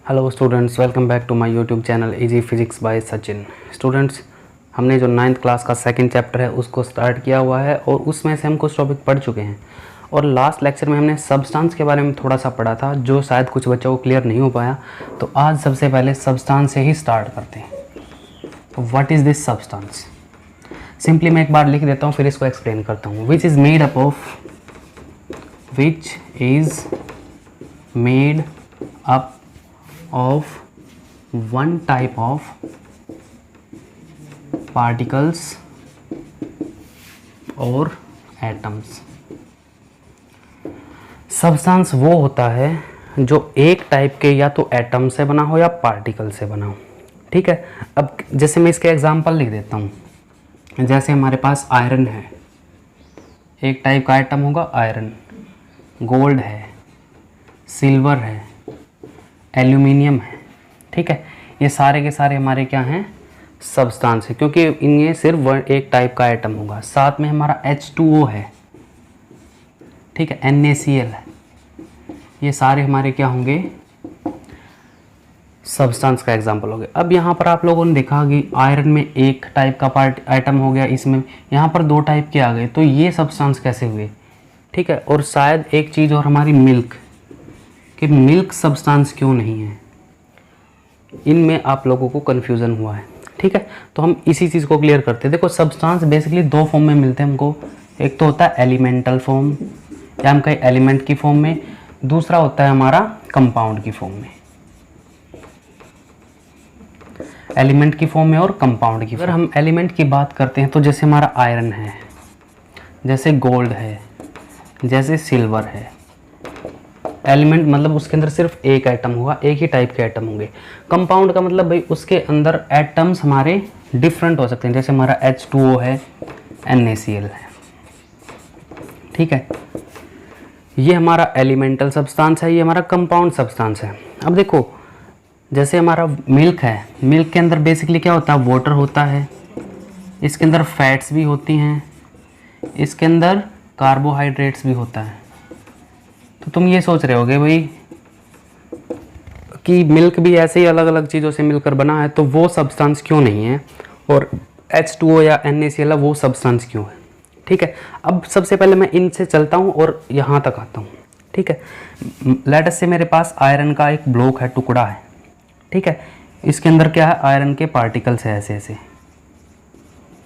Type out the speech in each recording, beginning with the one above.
Hello students, welcome back to my YouTube channel easy physics by Sachin. Students, हमने जो 9th class का second chapter है उसको start किया हुआ है और उसमें से हम कुछ टॉपिक पढ़ चुके हैं। और लास्ट लेक्चर में हमने सब्सटेंस के बारे में थोड़ा सा पढ़ा था जो शायद कुछ बच्चों को क्लियर नहीं हो पाया। तो आज सबसे पहले सब्सटेंस से ही स्टार्ट करते हैं। तो what is this substance? Simply मैं एक बार लिख देता हूँ, फिर इसको एक्सप्लेन करता हूँ। Which is made up of one type of particles or atoms। Substance वो होता है जो एक टाइप के या तो एटम से बना हो या पार्टिकल से बना हो। ठीक है, अब जैसे मैं इसके एग्जांपल लिख देता हूँ। जैसे हमारे पास आयरन है, एक टाइप का एटम होगा आयरन। गोल्ड है, सिल्वर है, एल्यूमिनियम है। ठीक है, ये सारे के सारे हमारे क्या हैं? सब्सटेंस है, क्योंकि इनमें सिर्फ एक टाइप का एटम होगा। साथ में हमारा H2O है, ठीक है, NaCl है। ये सारे हमारे क्या होंगे? सब्सटेंस का एग्जांपल हो गए। अब यहाँ पर आप लोगों ने देखा कि आयरन में एक टाइप का एटम हो गया, इसमें यहाँ पर दो टाइप के आ गए, तो ये सब्सटेंस कैसे हुए? ठीक है, और शायद एक चीज़ और हमारी मिल्क, कि मिल्क सब्सटेंस क्यों नहीं है, इनमें आप लोगों को कन्फ्यूज़न हुआ है। ठीक है, तो हम इसी चीज़ को क्लियर करते हैं। देखो, सब्सटेंस बेसिकली दो फॉर्म में मिलते हैं हमको। एक तो होता है एलिमेंटल फॉर्म, या हम कहें एलिमेंट की फॉर्म में। दूसरा होता है हमारा कंपाउंड की फॉर्म में। एलिमेंट की फॉर्म में और कंपाउंड की। अगर हम एलिमेंट की बात करते हैं तो जैसे हमारा आयरन है, जैसे गोल्ड है, जैसे सिल्वर है। एलिमेंट मतलब उसके अंदर सिर्फ एक एटम होगा, एक ही टाइप के एटम होंगे। कंपाउंड का मतलब भाई उसके अंदर एटम्स हमारे डिफरेंट हो सकते हैं, जैसे हमारा H2O है, NaCl है। ठीक है, ये हमारा एलिमेंटल सब्सटेंस है, ये हमारा कंपाउंड सब्सटेंस है। अब देखो, जैसे हमारा मिल्क है, मिल्क के अंदर बेसिकली क्या होता है? वाटर होता है। इसके अंदर फैट्स भी होती हैं, इसके अंदर कार्बोहाइड्रेट्स भी होता है। तो तुम ये सोच रहे होगे भाई कि मिल्क भी ऐसे ही अलग अलग चीज़ों से मिलकर बना है, तो वो सब्सटेंस क्यों नहीं है? और H2O या NaCl वो सब्सटेंस क्यों है? ठीक है, अब सबसे पहले मैं इनसे चलता हूँ और यहाँ तक आता हूँ। ठीक है, लेट अस से मेरे पास आयरन का एक ब्लॉक है, टुकड़ा है। ठीक है, इसके अंदर क्या है? आयरन के पार्टिकल्स है, ऐसे ऐसे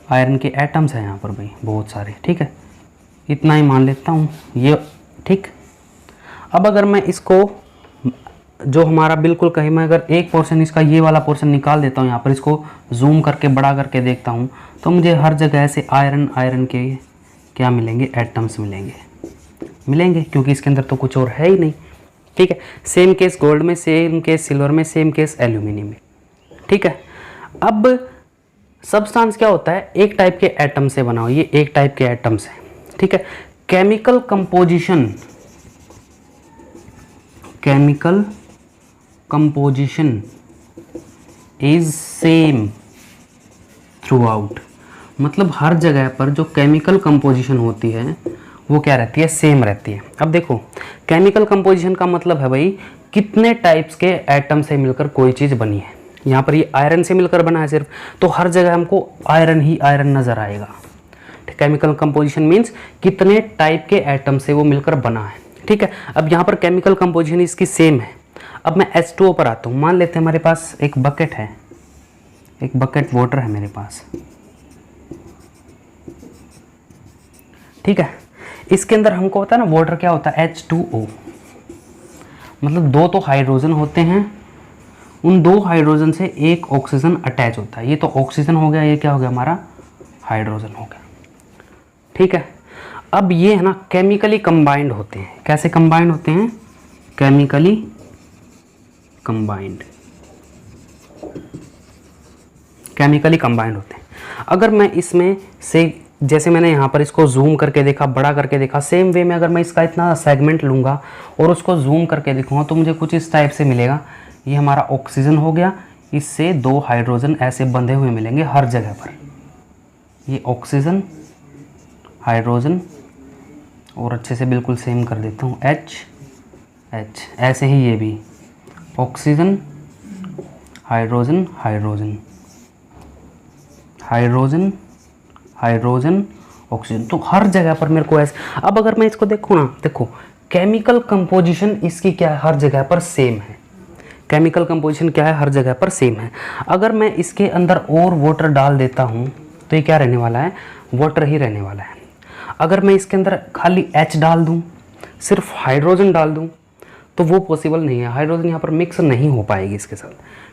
आयरन के एटम्स हैं यहाँ पर भाई बहुत सारे। ठीक है, इतना ही मान लेता हूँ ये। ठीक, अब अगर मैं इसको जो हमारा बिल्कुल कहीं मैं अगर एक पोर्शन इसका ये वाला पोर्शन निकाल देता हूँ, यहाँ पर इसको जूम करके बड़ा करके देखता हूँ, तो मुझे हर जगह ऐसे आयरन के क्या मिलेंगे? एटम्स मिलेंगे, क्योंकि इसके अंदर तो कुछ और है ही नहीं। ठीक है, सेम केस गोल्ड में, सेम केस सिल्वर में, सेम केस एल्यूमिनियम में। ठीक है, अब सब्सटेंस क्या होता है? एक टाइप के एटम से बना हो, ये एक टाइप के एटम्स है। ठीक है, chemical composition is same through out. मतलब हर जगह पर जो केमिकल कंपोजिशन होती है वो क्या रहती है? सेम रहती है। अब देखो, केमिकल कंपोजिशन का मतलब है भाई कितने टाइप्स के एटम से मिलकर कोई चीज़ बनी है। यहाँ पर ये आयरन से मिलकर बना है सिर्फ, तो हर जगह हमको आयरन ही आयरन नज़र आएगा। केमिकल कंपोजिशन मीन्स कितने टाइप के एटम से वो मिलकर बना है। ठीक है, अब यहाँ पर केमिकल कंपोजिशन इसकी सेम है। अब मैं H2O पर आता हूँ। मान लेते हैं हमारे पास एक बकेट है, एक बकेट वाटर है मेरे पास। ठीक है, इसके अंदर हमको होता है ना, वाटर क्या होता है? H2O। मतलब दो तो हाइड्रोजन होते हैं, उन दो हाइड्रोजन से एक ऑक्सीजन अटैच होता है। ये तो ऑक्सीजन हो गया, ये क्या हो गया? हमारा हाइड्रोजन हो गया। ठीक है, अब ये है ना केमिकली कंबाइंड होते हैं। कैसे कंबाइंड होते हैं? केमिकली कंबाइंड होते हैं। अगर मैं इसमें से, जैसे मैंने यहाँ पर इसको जूम करके देखा, बड़ा करके देखा, सेम वे में अगर मैं इसका इतना सेगमेंट लूँगा और उसको जूम करके देखूँगा तो मुझे कुछ इस टाइप से मिलेगा। ये हमारा ऑक्सीजन हो गया, इससे दो हाइड्रोजन ऐसे बंधे हुए मिलेंगे हर जगह पर। ये ऑक्सीजन, हाइड्रोजन, और अच्छे से बिल्कुल सेम कर देता हूँ, H, ऐसे ही ये भी। Oxygen, hydrogen, hydrogen, hydrogen, hydrogen, oxygen. तो हर जगह पर मेरे को ऐसे, अब अगर मैं इसको देखूँ ना, देखो केमिकल कंपोजिशन इसकी क्या है, हर जगह पर सेम है। केमिकल कंपोजिशन क्या है, हर जगह पर सेम है। अगर मैं इसके अंदर और वाटर डाल देता हूँ तो ये क्या रहने वाला है, वाटर ही रहने वाला है। अगर मैं इसके अंदर खाली H डाल दूँ, सिर्फ हाइड्रोजन डाल दूँ, तो वो पॉसिबल नहीं है, हाइड्रोजन यहाँ पर मिक्स नहीं हो पाएगी इसके साथ,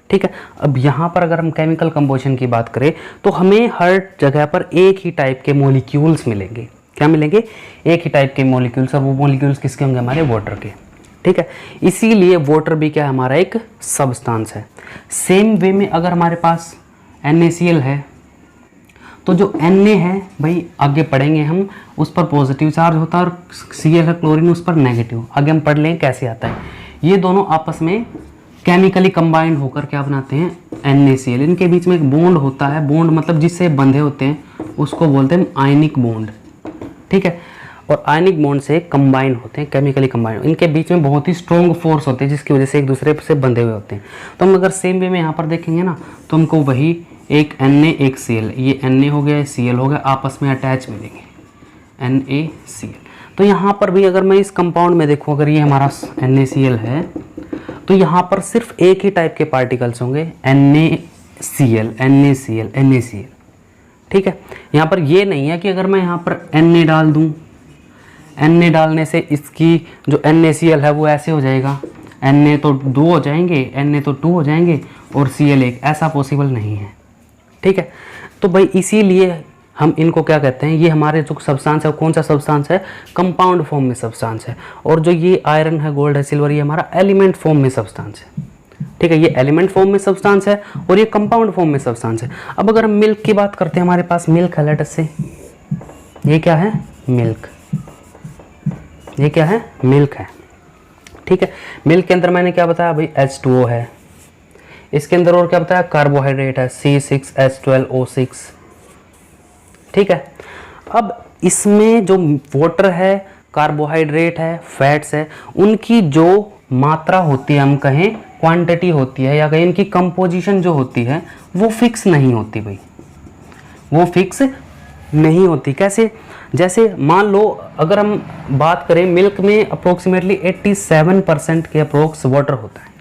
ठीक है। अब यहाँ पर अगर हम केमिकल कंपोजिशन की बात करें तो हमें हर जगह पर एक ही टाइप के मॉलिक्यूल्स मिलेंगे। क्या मिलेंगे, एक ही टाइप के मॉलिक्यूल्स, और वो मॉलिक्यूल्स किसके होंगे, हमारे वाटर के, ठीक है। इसीलिए वाटर भी क्या है, हमारा एक सब्सटेंस है। सेम वे में अगर हमारे पास NaCl है तो जो Na है भाई, आगे पढ़ेंगे हम, उस पर पॉजिटिव चार्ज होता है, और Cl है क्लोरीन, उस पर नेगेटिव। आगे हम पढ़ लें कैसे आता है। ये दोनों आपस में केमिकली कंबाइंड होकर क्या बनाते हैं, NaCl। इनके बीच में एक बॉन्ड होता है, बॉन्ड मतलब जिससे बंधे होते हैं उसको बोलते हैं आयनिक बॉन्ड, ठीक है। और आयनिक बॉन्ड से कंबाइन होते हैं, केमिकली कंबाइन। इनके बीच में बहुत ही स्ट्रॉन्ग फोर्स होती है जिसकी वजह से एक दूसरे से बंधे हुए होते हैं। तो हम अगर सेम वे में यहाँ पर देखेंगे ना, तो हमको वही एक Na एक Cl, ये Na हो गया, Cl हो गया, आपस में अटैच मिलेंगे, NaCl। तो यहाँ पर भी अगर मैं इस कंपाउंड में देखूँ, अगर ये हमारा NaCl है तो यहाँ पर सिर्फ एक ही टाइप के पार्टिकल्स होंगे, NaCl, NaCl, NaCl, ठीक है। यहाँ पर ये नहीं है कि अगर मैं यहाँ पर Na डाल दूँ, Na डालने से इसकी जो NaCl है वो ऐसे हो जाएगा, Na तो 2 हो जाएंगे, Na तो 2 हो जाएंगे, और Cl 1, ऐसा पॉसिबल नहीं है, ठीक है। तो भाई इसीलिए हम इनको क्या कहते हैं, ये हमारे जो सब्सटेंस है, कौन सा सब्सटेंस है, कंपाउंड फॉर्म में सब्सटेंस है। और जो ये आयरन है, गोल्ड है, सिल्वर, ये हमारा एलिमेंट फॉर्म में सब्सटेंस है, ठीक है। ये एलिमेंट फॉर्म में सब्सटेंस है और ये कंपाउंड फॉर्म में सब्सटेंस है। अब अगर हम मिल्क की बात करते हैं, हमारे पास मिल्क है, लेट अस से, ये क्या है, मिल्क, ये क्या है, मिल्क है, ठीक है। मिल्क के अंदर मैंने क्या बताया भाई, H2O है, इसके अंदर और क्या बताया, कार्बोहाइड्रेट है, C6H12O6, ठीक है। अब इसमें जो वाटर है, कार्बोहाइड्रेट है, फैट्स है, उनकी जो मात्रा होती है, हम कहें क्वांटिटी होती है, या कहें इनकी कंपोजिशन जो होती है, वो फिक्स नहीं होती भाई, वो फिक्स नहीं होती। कैसे, जैसे मान लो अगर हम बात करें, मिल्क में अप्रोक्सीमेटली 87% के अप्रोक्स वाटर होता है,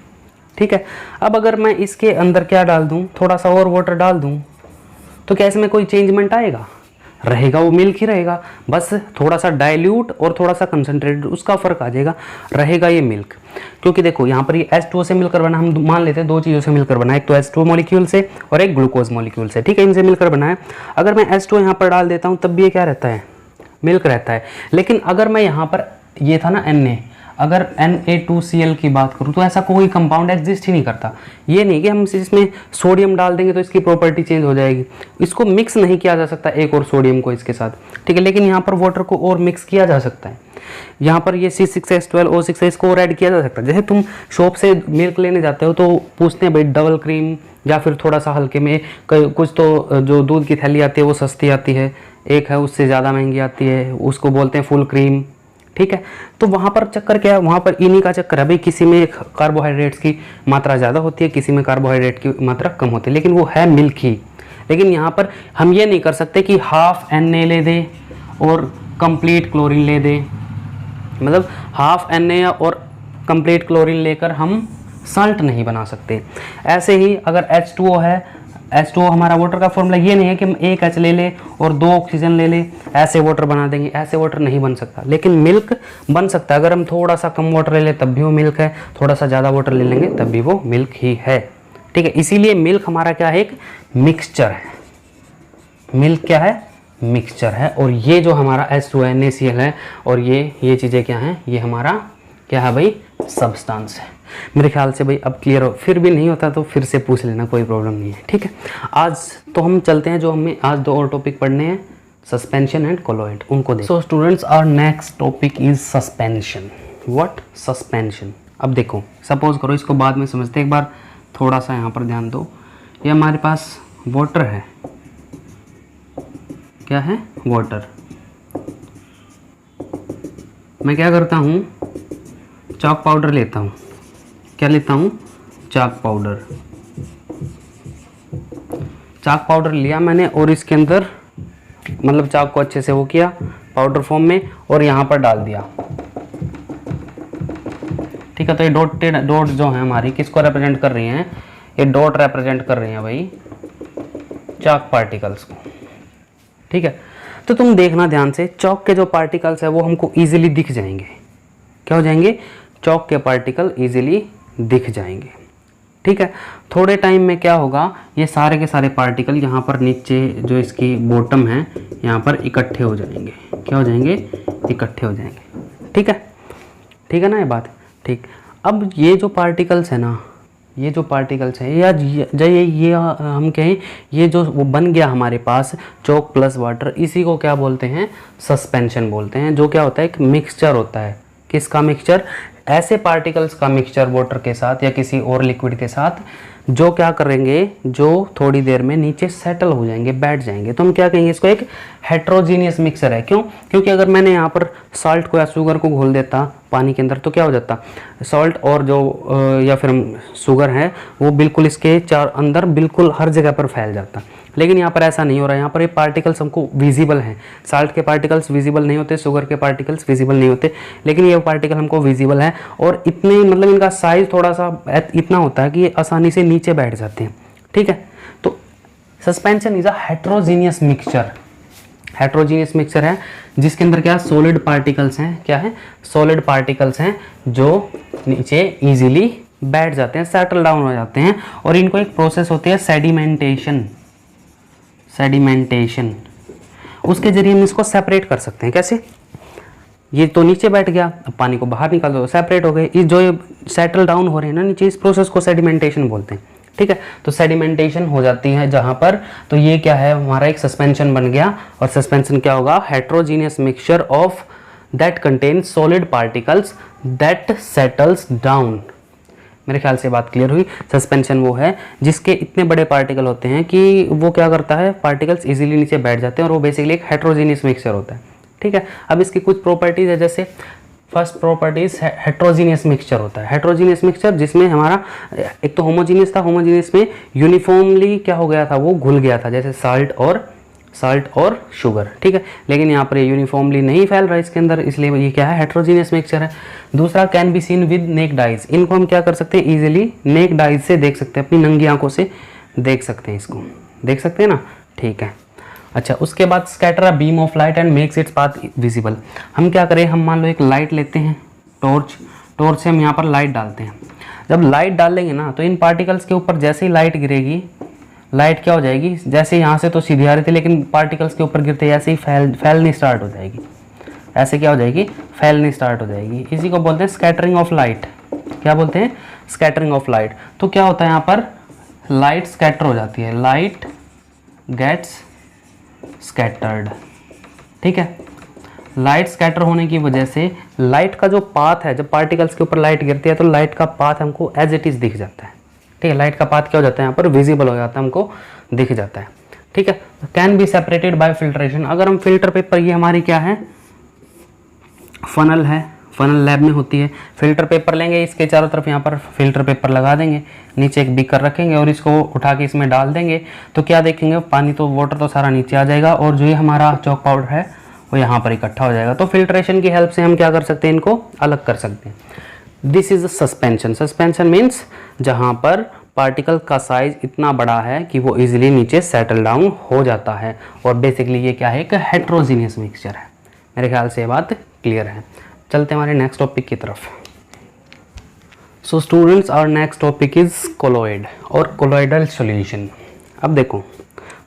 ठीक है। अब अगर मैं इसके अंदर क्या डाल दूं, थोड़ा सा और वाटर डाल दूं, तो क्या इसमें कोई चेंजमेंट आएगा, रहेगा वो मिल्क ही रहेगा, बस थोड़ा सा डाइल्यूट और थोड़ा सा कंसनट्रेटेड, उसका फर्क आ जाएगा, रहेगा ये मिल्क। क्योंकि देखो यहाँ पर ये H2O से मिलकर बना, हम मान लेते हैं 2 चीज़ों से मिलकर बना, एक तो H2O मॉलिक्यूल से और एक ग्लूकोज मॉलिक्यूल से, ठीक है, इनसे मिलकर बना है। अगर मैं H2O यहाँ पर डाल देता हूँ तब भी ये क्या रहता है, मिल्क रहता है। लेकिन अगर मैं यहाँ पर, ये था ना Na, अगर Na2Cl की बात करूँ तो ऐसा कोई कंपाउंड एग्जिस्ट ही नहीं करता। ये नहीं कि हम इसमें सोडियम डाल देंगे तो इसकी प्रॉपर्टी चेंज हो जाएगी, इसको मिक्स नहीं किया जा सकता एक और सोडियम को इसके साथ, ठीक है। लेकिन यहाँ पर वाटर को और मिक्स किया जा सकता है, यहाँ पर ये C6H12O6 है, इसको और ऐड किया जा सकता है। जैसे तुम शॉप से मिल्क लेने जाते हो तो पूछते हैं भाई डबल क्रीम या फिर थोड़ा सा हल्के में, कुछ तो जो दूध की थैली आती है वो सस्ती आती है, एक है उससे ज़्यादा महंगी आती है, उसको बोलते हैं फुल क्रीम, ठीक है। तो वहाँ पर चक्कर क्या है, वहाँ पर इन्हीं का चक्कर है भाई, किसी में कार्बोहाइड्रेट्स की मात्रा ज़्यादा होती है, किसी में कार्बोहाइड्रेट की मात्रा कम होती है, लेकिन वो है मिल्क ही। लेकिन यहाँ पर हम ये नहीं कर सकते कि हाफ Na ले दे और कंप्लीट क्लोरीन ले दे, मतलब हाफ Na और कंप्लीट क्लोरीन लेकर हम साल्ट नहीं बना सकते। ऐसे ही अगर H2O है, H2O हमारा वाटर का फॉर्मूला ये नहीं है कि हम एक H ले ले और 2 ऑक्सीजन ले ले, ऐसे वाटर बना देंगे, ऐसे वाटर नहीं बन सकता। लेकिन मिल्क बन सकता है, अगर हम थोड़ा सा कम वाटर ले ले तब भी वो मिल्क है, थोड़ा सा ज़्यादा वाटर ले लेंगे तब भी वो मिल्क ही है, ठीक है। इसीलिए मिल्क हमारा क्या है, एक मिक्सचर है। मिल्क क्या है, मिक्सचर है। और ये जो हमारा H2O NaCl है और ये चीज़ें क्या हैं, ये हमारा क्या है भाई, सब्सटेंस है। मेरे ख्याल से भाई अब क्लियर हो, फिर भी नहीं होता तो फिर से पूछ लेना, कोई प्रॉब्लम नहीं है, ठीक है। आज तो हम चलते हैं, जो हमें आज 2 और टॉपिक पढ़ने हैं, सस्पेंशन एंड कोलॉइड, उनको देखो। So students, our next topic is suspension. What, suspension. अब देखो, सपोज करो, इसको बाद में समझते, एक बार थोड़ा सा यहाँ पर ध्यान दो। ये हमारे पास वाटर है, क्या है, वाटर। मैं क्या करता हूँ, चॉक पाउडर लेता हूँ, क्या लेता हूँ, चाक पाउडर, चाक पाउडर लिया मैंने और इसके अंदर मतलब चाक को अच्छे से वो किया पाउडर फॉर्म में और यहाँ पर डाल दिया। ठीक है, तो ये डॉट जो है हमारी किसको रिप्रेजेंट कर रही हैं, ये डॉट रिप्रेजेंट कर रही हैं भाई चाक पार्टिकल्स को। ठीक है, तो तुम देखना ध्यान से, चौक के जो पार्टिकल्स है वो हमको इजीली दिख जाएंगे। क्या हो जाएंगे, चौक के पार्टिकल इजीली दिख जाएंगे। ठीक है, थोड़े टाइम में क्या होगा, ये सारे के सारे पार्टिकल यहाँ पर नीचे जो इसकी बॉटम है यहाँ पर इकट्ठे हो जाएंगे। क्या हो जाएंगे, इकट्ठे हो जाएंगे। ठीक है, ठीक है ना ये बात। ठीक, अब ये जो पार्टिकल्स है ना, ये जो पार्टिकल्स है या ये हम कहें ये जो वो बन गया हमारे पास चौक प्लस वाटर, इसी को क्या बोलते हैं, सस्पेंशन बोलते हैं। जो क्या होता है, एक मिक्सचर होता है। किसका मिक्सचर, ऐसे पार्टिकल्स का मिक्सचर वाटर के साथ या किसी और लिक्विड के साथ जो क्या करेंगे, जो थोड़ी देर में नीचे सेटल हो जाएंगे, बैठ जाएंगे। तो हम क्या कहेंगे, इसको एक हेट्रोजीनियस मिक्सचर है। क्यों, क्योंकि अगर मैंने यहाँ पर साल्ट को या शुगर को घोल देता पानी के अंदर तो क्या हो जाता, सॉल्ट और जो या फिर शुगर है वो बिल्कुल इसके अंदर बिल्कुल हर जगह पर फैल जाता। लेकिन यहाँ पर ऐसा नहीं हो रहा है। यहाँ पर ये पार्टिकल्स हमको विजिबल हैं। साल्ट के पार्टिकल्स विजिबल नहीं होते, शुगर के पार्टिकल्स विजिबल नहीं होते, लेकिन ये पार्टिकल हमको विजिबल है और इतने मतलब इनका साइज थोड़ा सा इतना होता है कि ये आसानी से नीचे बैठ जाते हैं। ठीक है, तो suspension is a heterogeneous mixture. Heterogeneous mixture है जिसके अंदर क्या सॉलिड पार्टिकल्स हैं, क्या है, सॉलिड पार्टिकल्स हैं जो नीचे इजीली बैठ जाते हैं, सेटल डाउन हो जाते हैं। और इनको एक प्रोसेस होती है सेडिमेंटेशन, सेडिमेंटेशन, उसके जरिए हम इसको सेपरेट कर सकते हैं। कैसे, ये तो नीचे बैठ गया, अब पानी को बाहर निकाल दो, सेपरेट हो गए। ये जो सेटल डाउन हो रहे हैं ना नीचे, इस प्रोसेस को सेडिमेंटेशन बोलते हैं। ठीक है, तो सेडिमेंटेशन हो जाती है जहां पर, तो ये क्या है, हमारा एक सस्पेंशन बन गया। और सस्पेंशन क्या होगा, heterogeneous mixture of that contains solid particles that settles down. मेरे ख्याल से बात क्लियर हुई। सस्पेंशन वो है जिसके इतने बड़े पार्टिकल होते हैं कि वो क्या करता है, पार्टिकल्स इजीली नीचे बैठ जाते हैं और वो बेसिकली एक हेट्रोजीनियस मिक्सचर होता है। ठीक है, अब इसकी कुछ प्रॉपर्टीज है, जैसे फर्स्ट प्रॉपर्टीज हेट्रोजीनियस मिक्सचर होता है। हेट्रोजीनियस मिक्सचर जिसमें हमारा एक तो होमोजीनियस था, होमोजीनियस में यूनिफॉर्मली क्या हो गया था, वो घुल गया था, जैसे साल्ट और शुगर। ठीक है, लेकिन यहाँ पर ये यूनिफॉर्मली नहीं फैल रहा इसके अंदर, इसलिए ये क्या है, हेट्रोजीनियस मिक्सचर है। दूसरा, can be seen with necked eyes. इनको हम क्या कर सकते हैं, इजीली नेक्ड आइज से देख सकते हैं, अपनी नंगी आंखों से देख सकते हैं, इसको देख सकते हैं ना। ठीक है, अच्छा, उसके बाद scatter a beam of light and makes its path visible. हम क्या करें, हम मान लो एक लाइट लेते हैं, टॉर्च से हम यहाँ पर लाइट डालते हैं। जब लाइट डालेंगे ना, तो इन पार्टिकल्स के ऊपर जैसे ही लाइट गिरेगी, लाइट क्या हो जाएगी, जैसे यहाँ से तो सीधी आ रही थी, लेकिन पार्टिकल्स के ऊपर गिरते ऐसे ही फैलनी स्टार्ट हो जाएगी। ऐसे क्या हो जाएगी, फैलनी स्टार्ट हो जाएगी। इसी को बोलते हैं स्कैटरिंग ऑफ लाइट। क्या बोलते हैं, स्कैटरिंग ऑफ लाइट। तो क्या होता है, यहाँ पर लाइट स्कैटर हो जाती है, लाइट गेट्स स्कैटर्ड। ठीक है, लाइट स्कैटर होने की वजह से लाइट का जो पाथ है, जब पार्टिकल्स के ऊपर लाइट गिरती है तो लाइट का पाथ हमको एज इट इज दिख जाता है। ठीक है, लाइट का पाथ क्या हो जाता है, यहाँ पर विजिबल हो जाता है, हमको दिख जाता है। ठीक है, can be separated by filtration. अगर हम फिल्टर पेपर, ये हमारी क्या है, फनल है, फनल लैब में होती है। फिल्टर पेपर लेंगे, इसके चारों तरफ यहाँ पर फिल्टर पेपर लगा देंगे, नीचे एक बीकर रखेंगे और इसको उठा के इसमें डाल देंगे, तो क्या देखेंगे, पानी तो वाटर तो सारा नीचे आ जाएगा और जो ये हमारा चॉक पाउडर है वो यहाँ पर इकट्ठा हो जाएगा। तो फिल्ट्रेशन की हेल्प से हम क्या कर सकते हैं, इनको अलग कर सकते हैं। This is suspension. Suspension means जहाँ पर पार्टिकल का साइज इतना बड़ा है कि वो इजीली नीचे सेटल डाउन हो जाता है। और बेसिकली ये क्या है, एक हेट्रोजीनियस मिक्सचर है। मेरे ख्याल से ये बात क्लियर है। चलते हमारे नेक्स्ट टॉपिक की तरफ। So students, our next topic is colloid और कोलॉइडल सॉल्यूशन। अब देखो,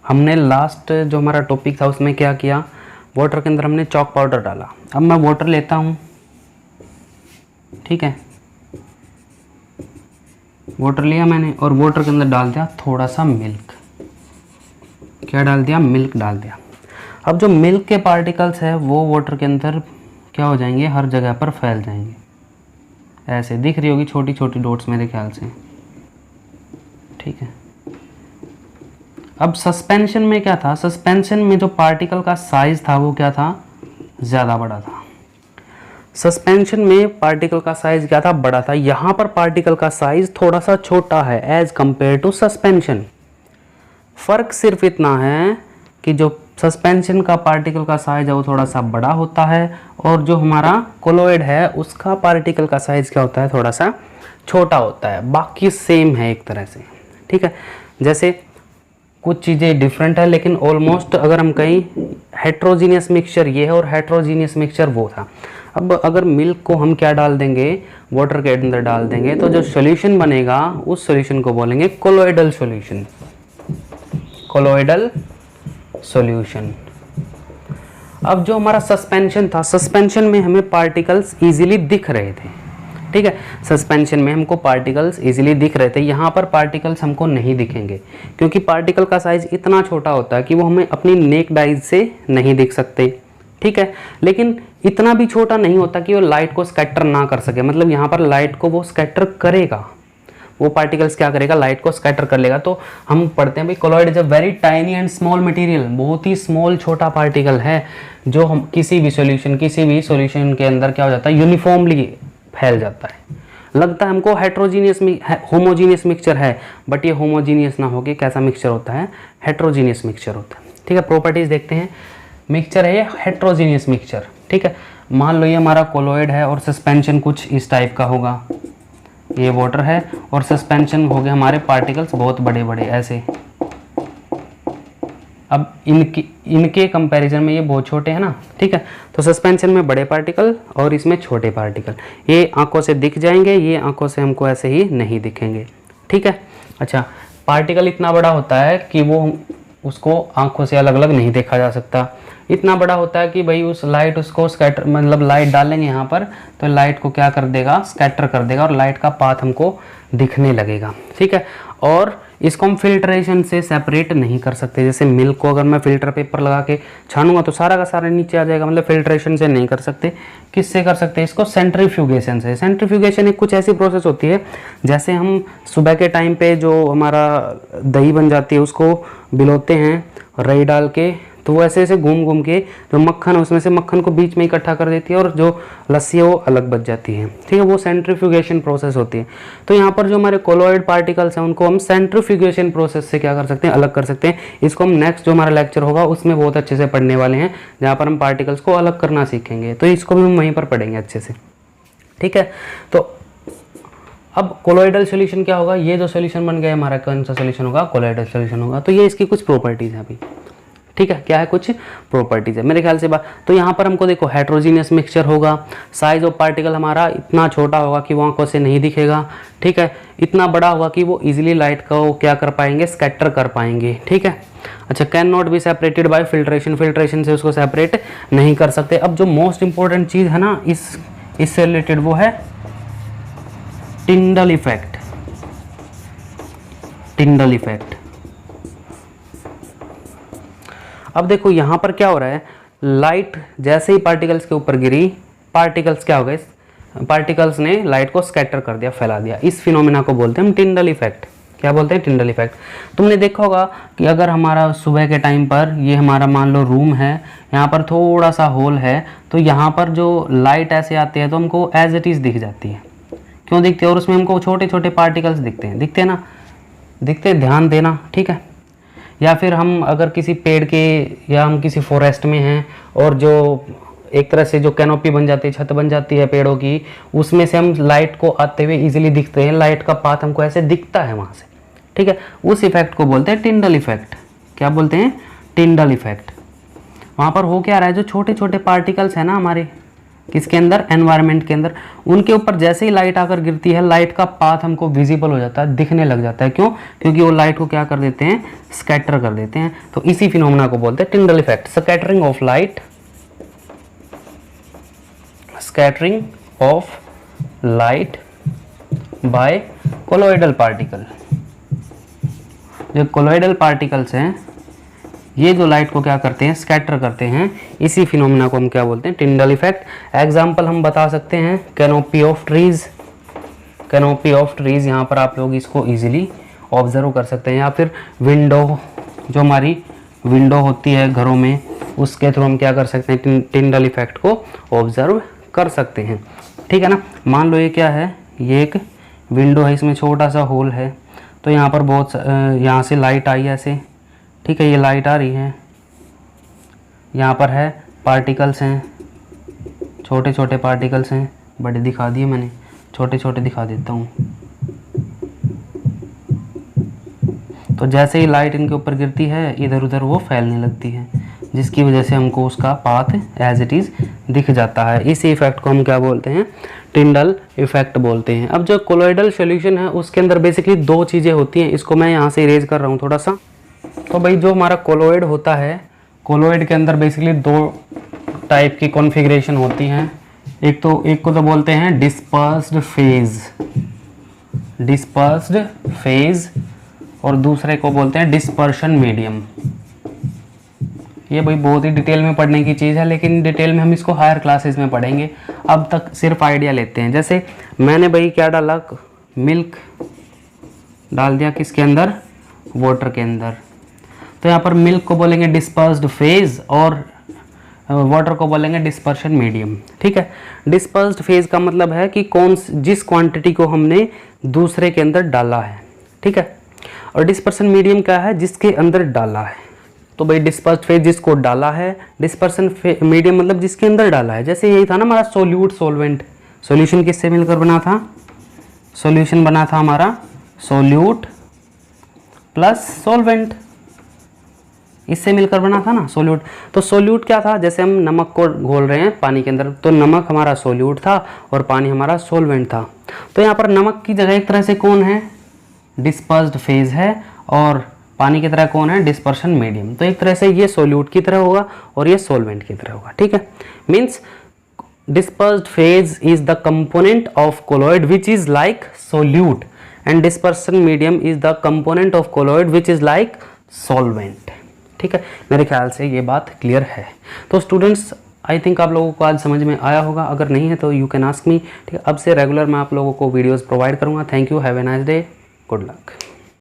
हमने लास्ट जो हमारा टॉपिक था उसमें क्या किया, वाटर के अंदर हमने चॉक पाउडर डाला। अब मैं वाटर लेता हूँ, ठीक है, वाटर लिया मैंने और वाटर के अंदर डाल दिया थोड़ा सा मिल्क। क्या डाल दिया, मिल्क डाल दिया। अब जो मिल्क के पार्टिकल्स है वो वाटर के अंदर क्या हो जाएंगे, हर जगह पर फैल जाएंगे। ऐसे दिख रही होगी छोटी छोटी डॉट्स मेरे ख्याल से। ठीक है, अब सस्पेंशन में क्या था, सस्पेंशन में जो पार्टिकल का साइज था वो क्या था, ज़्यादा बड़ा था। सस्पेंशन में पार्टिकल का साइज क्या था, बड़ा था। यहाँ पर पार्टिकल का साइज थोड़ा सा छोटा है एज कंपेयर टू सस्पेंशन। फर्क सिर्फ इतना है कि जो सस्पेंशन का पार्टिकल का साइज है वो थोड़ा सा बड़ा होता है, और जो हमारा कोलॉइड है उसका पार्टिकल का साइज क्या होता है, थोड़ा सा छोटा होता है। बाकी सेम है एक तरह से, ठीक है। जैसे कुछ चीज़ें डिफरेंट है, लेकिन ऑलमोस्ट अगर हम कहीं हेट्रोजीनियस मिक्सचर ये है और हेट्रोजीनियस मिक्सचर वो था। अब अगर मिल्क को हम क्या डाल देंगे, वाटर के अंदर डाल देंगे, तो जो सॉल्यूशन बनेगा उस सॉल्यूशन को बोलेंगे कोलोइडल सॉल्यूशन, कोलोइडल सॉल्यूशन। अब जो हमारा सस्पेंशन था, सस्पेंशन में हमें पार्टिकल्स इजीली दिख रहे थे, ठीक है। सस्पेंशन में हमको पार्टिकल्स इजीली दिख रहे थे। यहाँ पर पार्टिकल्स हमको नहीं दिखेंगे क्योंकि पार्टिकल का साइज इतना छोटा होता है कि वो हमें अपनी नेक्ड आइज से नहीं दिख सकते, ठीक है। लेकिन इतना भी छोटा नहीं होता कि वो लाइट को स्कैटर ना कर सके, मतलब यहाँ पर लाइट को वो स्कैटर करेगा, वो पार्टिकल्स क्या करेगा, लाइट को स्कैटर कर लेगा। तो हम पढ़ते हैं भाई colloid is a very tiny and small material, बहुत ही स्मॉल छोटा पार्टिकल है जो हम किसी भी सॉल्यूशन के अंदर क्या हो जाता है, यूनिफॉर्मली फैल जाता है। लगता है हमको हेट्रोजीनियस होमोजीनियस मिक्सचर है, बट ये होमोजीनियस ना होके कैसा मिक्सचर होता है, हेट्रोजीनियस मिक्सचर होता है, ठीक है। प्रॉपर्टीज देखते हैं। मिक्सचर है ये हेट्रोजीनियस मिक्सचर, ठीक है। मान लो ये हमारा कोलॉइड है और सस्पेंशन कुछ इस टाइप का होगा, ये वाटर है और सस्पेंशन हो गए हमारे पार्टिकल्स बहुत बड़े बड़े ऐसे। अब इनके कंपैरिजन में ये बहुत छोटे हैं ना, ठीक है। तो सस्पेंशन में बड़े पार्टिकल और इसमें छोटे पार्टिकल, ये आंखों से दिख जाएंगे, ये आंखों से हमको ऐसे ही नहीं दिखेंगे, ठीक है। अच्छा, पार्टिकल इतना बड़ा होता है कि वो उसको आंखों से अलग अलग नहीं देखा जा सकता। इतना बड़ा होता है कि भाई उस लाइट उसको स्कैटर, मतलब लाइट डालेंगे यहाँ पर तो लाइट को क्या कर देगा, स्कैटर कर देगा और लाइट का पाथ हमको दिखने लगेगा, ठीक है। और इसको हम फिल्ट्रेशन से सेपरेट नहीं कर सकते। जैसे मिल्क को अगर मैं फिल्टर पेपर लगा के छानूंगा तो सारा का सारा नीचे आ जाएगा, मतलब फिल्ट्रेशन से नहीं कर सकते। किससे कर सकते हैं इसको, सेंट्रीफ्यूगेशन से। सेंट्रीफ्यूगेशन एक कुछ ऐसी प्रोसेस होती है जैसे हम सुबह के टाइम पे जो हमारा दही बन जाती है उसको बिलोते हैं रई डाल के, तो वो ऐसे ऐसे घूम घूम के जो मक्खन है उसमें से मक्खन को बीच में इकट्ठा कर देती है और जो लस्सी है वो अलग बच जाती है, ठीक है। वो सेंट्रीफ्यूगेशन प्रोसेस होती है। तो यहाँ पर जो हमारे कोलॉइड पार्टिकल्स हैं उनको हम सेंट्रीफ्यूगेशन प्रोसेस से क्या कर सकते हैं, अलग कर सकते हैं। इसको हम नेक्स्ट जो हमारा लेक्चर होगा उसमें बहुत अच्छे से पढ़ने वाले हैं, जहाँ पर हम पार्टिकल्स को अलग करना सीखेंगे। तो इसको भी हम वहीं पर पढ़ेंगे अच्छे से, ठीक है। तो अब कोलॉइडल सॉल्यूशन क्या होगा, ये जो सॉल्यूशन बन गया हमारा कौन सा सॉल्यूशन होगा, कोलॉइडल सॉल्यूशन होगा। तो ये इसकी कुछ प्रॉपर्टीज है अभी, ठीक है। क्या है, कुछ प्रॉपर्टीज है मेरे ख्याल से बात। तो यहाँ पर हमको देखो हेट्रोजीनियस मिक्सचर होगा, साइज ऑफ पार्टिकल हमारा इतना छोटा होगा कि वो आंखों से नहीं दिखेगा, ठीक है। इतना बड़ा होगा कि वो इजीली लाइट को क्या कर पाएंगे, स्कैटर कर पाएंगे, ठीक है। अच्छा, can not be separated by filtration, filtration से उसको सेपरेट नहीं कर सकते। अब जो मोस्ट इंपॉर्टेंट चीज़ है ना इससे रिलेटेड वो है टिंडल इफेक्ट। Tyndall effect. अब देखो यहाँ पर क्या हो रहा है, लाइट जैसे ही पार्टिकल्स के ऊपर गिरी, पार्टिकल्स क्या हो गए, पार्टिकल्स ने लाइट को स्कैटर कर दिया, फैला दिया। इस फिनोमेना को बोलते हैं हम टिंडल इफेक्ट। क्या बोलते हैं, टिंडल इफेक्ट। तुमने देखा होगा कि अगर हमारा सुबह के टाइम पर ये हमारा मान लो रूम है, यहाँ पर थोड़ा सा होल है, तो यहाँ पर जो लाइट ऐसे आती है तो हमको एज इट इज़ दिख जाती है। क्यों दिखती है, और उसमें हमको छोटे छोटे पार्टिकल्स दिखते हैं, दिखते हैं ना, दिखते, ध्यान देना, ठीक है। या फिर हम अगर किसी पेड़ के या हम किसी फॉरेस्ट में हैं और जो एक तरह से जो कैनोपी बन जाती है, छत बन जाती है पेड़ों की, उसमें से हम लाइट को आते हुए इजीली दिखते हैं, लाइट का पाथ हमको ऐसे दिखता है वहाँ से, ठीक है। उस इफेक्ट को बोलते हैं टिंडल इफेक्ट। क्या बोलते हैं, टिंडल इफेक्ट। वहाँ पर हो क्या रहा है, जो छोटे छोटे पार्टिकल्स हैं ना हमारे किसके अंदर, एनवायरनमेंट के अंदर, उनके ऊपर जैसे ही लाइट आकर गिरती है लाइट का पाथ हमको विजिबल हो जाता है, दिखने लग जाता है। क्यों, क्योंकि वो लाइट को क्या कर देते हैं, स्कैटर कर देते हैं। तो इसी फिनोमेना को बोलते हैं Tyndall effect, scattering of light, scattering of light by colloidal particle. जो कोलॉइडल पार्टिकल्स हैं ये जो लाइट को क्या करते हैं, स्कैटर करते हैं, इसी फिनोमेना को हम क्या बोलते हैं, टिंडल इफेक्ट। एग्जाम्पल हम बता सकते हैं canopy of trees. Canopy of trees यहाँ पर आप लोग इसको इजीली ऑब्जर्व कर सकते हैं, या फिर विंडो, जो हमारी विंडो होती है घरों में, उसके थ्रू हम क्या कर सकते हैं, टिंडल इफेक्ट को ऑब्जर्व कर सकते हैं, ठीक है ना। मान लो ये क्या है, ये एक विंडो है, इसमें छोटा सा होल है, तो यहाँ पर बहुत यहाँ से लाइट आई ऐसे, ठीक है, ये लाइट आ रही है, यहाँ पर है पार्टिकल्स हैं, छोटे छोटे पार्टिकल्स हैं, बड़े दिखा दिए मैंने, छोटे छोटे दिखा देता हूँ। तो जैसे ही लाइट इनके ऊपर गिरती है इधर उधर वो फैलने लगती है, जिसकी वजह से हमको उसका पाथ एज इट इज़ दिख जाता है। इस इफेक्ट को हम क्या बोलते हैं, टिंडल इफेक्ट बोलते हैं। अब जो कोलोइडल सॉल्यूशन है उसके अंदर बेसिकली दो चीज़ें होती हैं, इसको मैं यहाँ से इरेज कर रहा हूँ थोड़ा सा। तो भाई जो हमारा कोलोइड होता है, कोलोइड के अंदर बेसिकली दो टाइप की कॉन्फ़िगरेशन होती हैं। एक को तो बोलते हैं डिस्पर्स्ड फेज और दूसरे को बोलते हैं डिस्पर्शन मीडियम। ये भाई बहुत ही डिटेल में पढ़ने की चीज़ है, लेकिन डिटेल में हम इसको हायर क्लासेस में पढ़ेंगे। अब तक सिर्फ आइडिया लेते हैं। जैसे मैंने भाई क्या डाला, मिल्क डाल दिया किसके अंदर, वाटर के अंदर, तो यहाँ पर मिल्क को बोलेंगे डिस्पर्स्ड फेज और वाटर को बोलेंगे डिस्पर्शन मीडियम, ठीक है। डिस्पर्स्ड फेज का मतलब है कि जिस क्वांटिटी को हमने दूसरे के अंदर डाला है, ठीक है। और डिस्पर्शन मीडियम क्या है, जिसके अंदर डाला है। तो भाई डिस्पर्स्ड फेज जिसको डाला है, डिस्पर्शन मीडियम मतलब जिसके अंदर डाला है। जैसे यही था ना हमारा सोल्यूट सॉल्वेंट, सॉल्यूशन किससे मिलकर बना था, सॉल्यूशन बना था हमारा सोल्यूट प्लस सॉल्वेंट, इससे मिलकर बना था ना सोल्यूट। तो सोल्यूट क्या था, जैसे हम नमक को घोल रहे हैं पानी के अंदर, तो नमक हमारा सोल्यूट था और पानी हमारा सॉल्वेंट था। तो यहाँ पर नमक की जगह एक तरह से कौन है, डिस्पर्स्ड फेज है, और पानी की तरह कौन है, डिस्पर्शन मीडियम। तो एक तरह से ये सोल्यूट की तरह होगा और ये सॉल्वेंट की तरह होगा, ठीक है। Means dispersed phase is the component of colloid which is like solute and dispersion medium is the component of colloid which is like solvent, ठीक है। मेरे ख्याल से ये बात क्लियर है। तो स्टूडेंट्स आई थिंक आप लोगों को आज समझ में आया होगा, अगर नहीं है तो यू कैन आस्क मी, ठीक है। अब से रेगुलर मैं आप लोगों को वीडियोस प्रोवाइड करूँगा। Thank you, have a nice day, good luck.